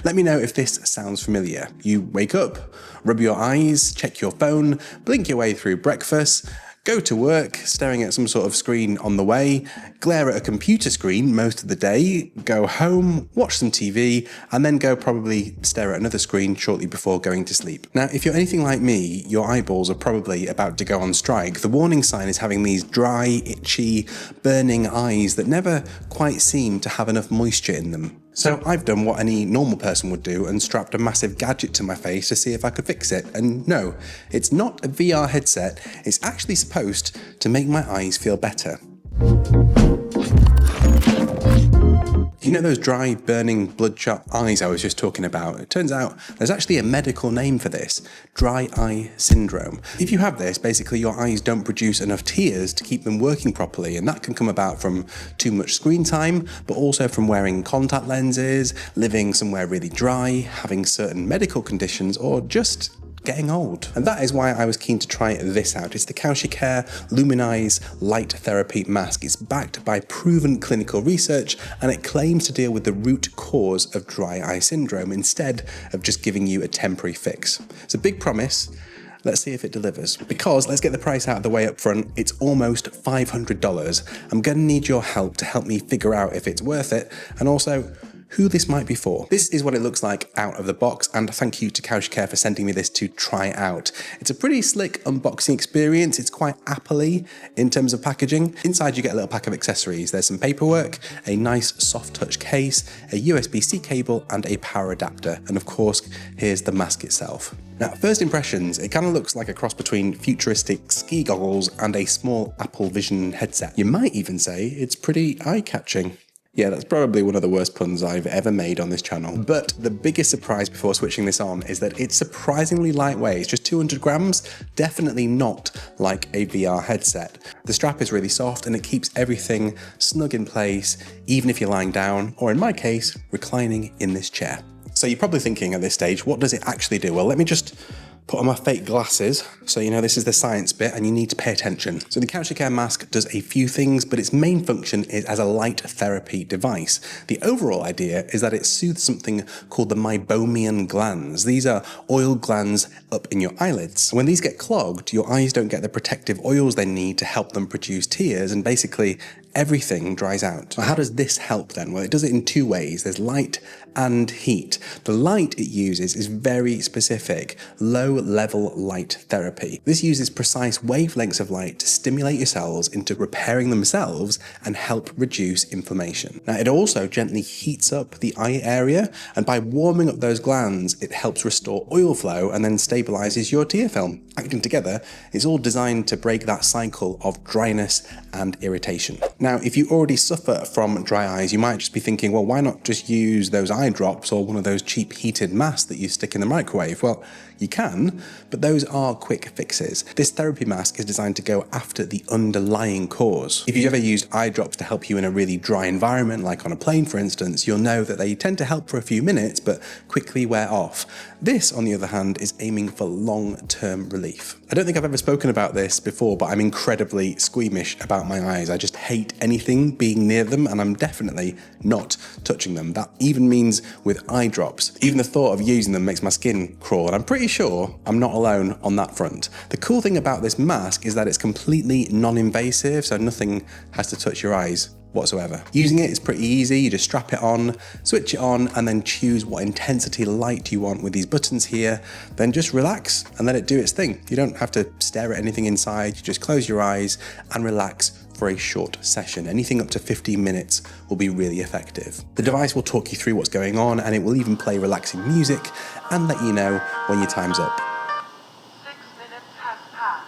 Let me know if this sounds familiar. You wake up, rub your eyes, check your phone, blink your way through breakfast, go to work, staring at some sort of screen on the way, glare at a computer screen most of the day, go home, watch some TV, and then go probably stare at another screen shortly before going to sleep. Now, if you're anything like me, your eyeballs are probably about to go on strike. The warning sign is having these dry, itchy, burning eyes that never quite seem to have enough moisture in them. So I've done what any normal person would do and strapped a massive gadget to my face to see if I could fix it. And no, it's not a VR headset, it's actually supposed to make my eyes feel better. You know those dry, burning, bloodshot eyes I was just talking about? It turns out there's actually a medical name for this: dry eye syndrome. If you have this, basically your eyes don't produce enough tears to keep them working properly, and that can come about from too much screen time, but also from wearing contact lenses, living somewhere really dry, having certain medical conditions, or just getting old. And that is why I was keen to try this out. It's the KaushikCare Luminize Light Therapy Mask. It's backed by proven clinical research, and it claims to deal with the root cause of dry eye syndrome instead of just giving you a temporary fix. It's a big promise. Let's see if it delivers. Because, let's get the price out of the way up front, it's almost $500. I'm gonna need your help to help me figure out if it's worth it, and also who this might be for. This is what it looks like out of the box, and thank you to KaushikCare for sending me this to try out. It's a pretty slick unboxing experience. It's quite Apple-y in terms of packaging. Inside you get a little pack of accessories. There's some paperwork, a nice soft touch case, a USB-C cable, and a power adapter. And of course, here's the mask itself. Now, first impressions, it kind of looks like a cross between futuristic ski goggles and a small Apple Vision headset. You might even say it's pretty eye-catching. Yeah, that's probably one of the worst puns I've ever made on this channel. But the biggest surprise before switching this on is that it's surprisingly lightweight. It's just 200 grams, definitely not like a VR headset. The strap is really soft and it keeps everything snug in place, even if you're lying down, or in my case, reclining in this chair. So you're probably thinking at this stage, what does it actually do? Well, let me just put on my fake glasses, so you know this is the science bit and you need to pay attention. So the KaushikCare mask does a few things, but its main function is as a light therapy device. The overall idea is that it soothes something called the meibomian glands. These are oil glands up in your eyelids. When these get clogged, your eyes don't get the protective oils they need to help them produce tears, and basically everything dries out. So how does this help then? Well, it does it in two ways. There's light and heat. The light it uses is very specific, low-level light therapy. This uses precise wavelengths of light to stimulate your cells into repairing themselves and help reduce inflammation. Now, it also gently heats up the eye area, and by warming up those glands, it helps restore oil flow and then stabilizes your tear film. Acting together, it's all designed to break that cycle of dryness and irritation. Now, if you already suffer from dry eyes, you might just be thinking, well, why not just use those eye drops or one of those cheap heated masks that you stick in the microwave? Well, you can, but those are quick fixes. This therapy mask is designed to go after the underlying cause. If you've ever used eye drops to help you in a really dry environment, like on a plane for instance, you'll know that they tend to help for a few minutes, but quickly wear off. This, on the other hand, is aiming for long-term relief. I don't think I've ever spoken about this before, but I'm incredibly squeamish about my eyes. I just hate anything being near them, and I'm definitely not touching them. That even means with eye drops. Even the thought of using them makes my skin crawl, and I'm pretty sure I'm not alone on that front. The cool thing about this mask is that it's completely non-invasive, so nothing has to touch your eyes whatsoever. Using it is pretty easy. You just strap it on, switch it on, and then choose what intensity light you want with these buttons here. Then just relax and let it do its thing. You don't have to stare at anything inside. You just close your eyes and relax for a short session. Anything up to 15 minutes will be really effective. The device will talk you through what's going on, and it will even play relaxing music and let you know when your time's up. 6 minutes has passed.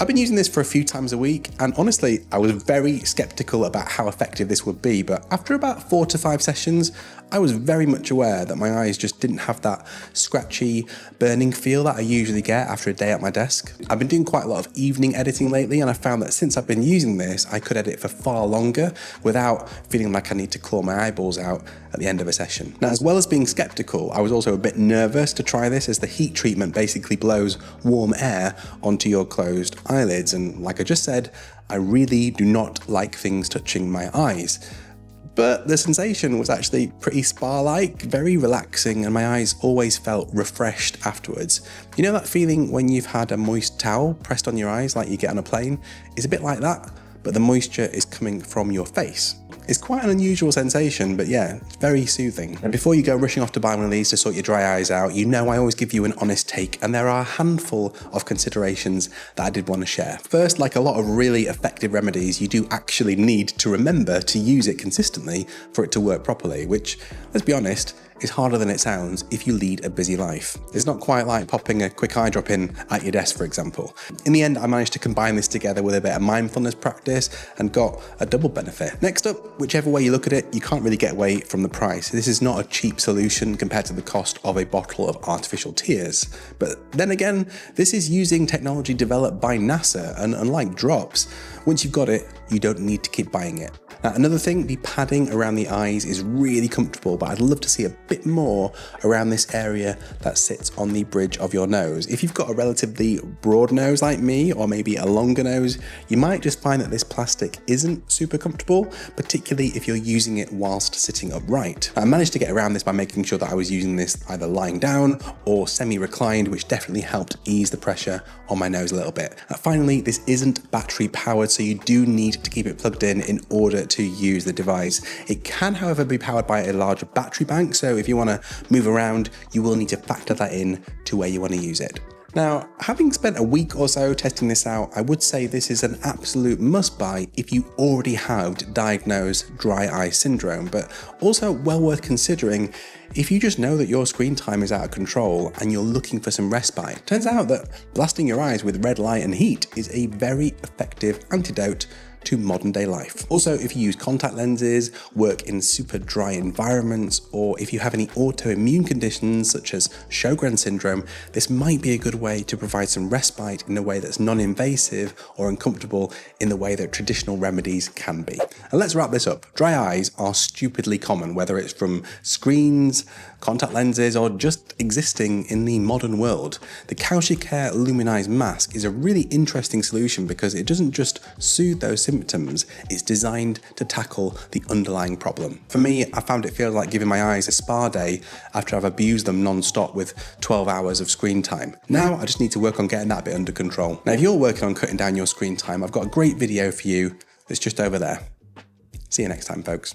I've been using this for a few times a week, and honestly, I was very skeptical about how effective this would be, but after about 4 to 5 sessions, I was very much aware that my eyes just didn't have that scratchy, burning feel that I usually get after a day at my desk. I've been doing quite a lot of evening editing lately, and I found that since I've been using this, I could edit for far longer without feeling like I need to claw my eyeballs out at the end of a session. Now, as well as being skeptical, I was also a bit nervous to try this, as the heat treatment basically blows warm air onto your closed eyelids, and like I just said, I really do not like things touching my eyes. But the sensation was actually pretty spa-like, very relaxing, and my eyes always felt refreshed afterwards. You know that feeling when you've had a moist towel pressed on your eyes like you get on a plane? It's a bit like that, but the moisture is coming from your face. It's quite an unusual sensation, but yeah, it's very soothing. And before you go rushing off to buy one of these to sort your dry eyes out, you know I always give you an honest take, and there are a handful of considerations that I did want to share. First, like a lot of really effective remedies, you do actually need to remember to use it consistently for it to work properly, which, let's be honest, is harder than it sounds if you lead a busy life. It's not quite like popping a quick eye drop in at your desk, for example. In the end, I managed to combine this together with a bit of mindfulness practice and got a double benefit. Next up, whichever way you look at it, you can't really get away from the price. This is not a cheap solution compared to the cost of a bottle of artificial tears. But then again, this is using technology developed by NASA, and unlike drops, once you've got it, you don't need to keep buying it. Now, another thing, the padding around the eyes is really comfortable, but I'd love to see a bit more around this area that sits on the bridge of your nose. If you've got a relatively broad nose like me, or maybe a longer nose, you might just find that this plastic isn't super comfortable, particularly if you're using it whilst sitting upright. I managed to get around this by making sure that I was using this either lying down or semi-reclined, which definitely helped ease the pressure on my nose a little bit. Finally, this isn't battery powered, so you do need to keep it plugged in order to use the device. It can, however, be powered by a larger battery bank, so if you want to move around, you will need to factor that in to where you want to use it. Now, having spent a week or so testing this out, I would say this is an absolute must-buy if you already have diagnosed dry eye syndrome, but also well worth considering if you just know that your screen time is out of control and you're looking for some respite. Turns out that blasting your eyes with red light and heat is a very effective antidote to modern day life. Also, if you use contact lenses, work in super dry environments, or if you have any autoimmune conditions such as Sjogren's syndrome, this might be a good way to provide some respite in a way that's non-invasive or uncomfortable in the way that traditional remedies can be. And let's wrap this up. Dry eyes are stupidly common, whether it's from screens, contact lenses, or just existing in the modern world. The Care Luminize mask is a really interesting solution because it doesn't just soothe those symptoms, it's designed to tackle the underlying problem. For me, I found it feels like giving my eyes a spa day after I've abused them non-stop with 12 hours of screen time. Now I just need to work on getting that bit under control. Now, if you're working on cutting down your screen time, I've got a great video for you that's just over there. See you next time, folks.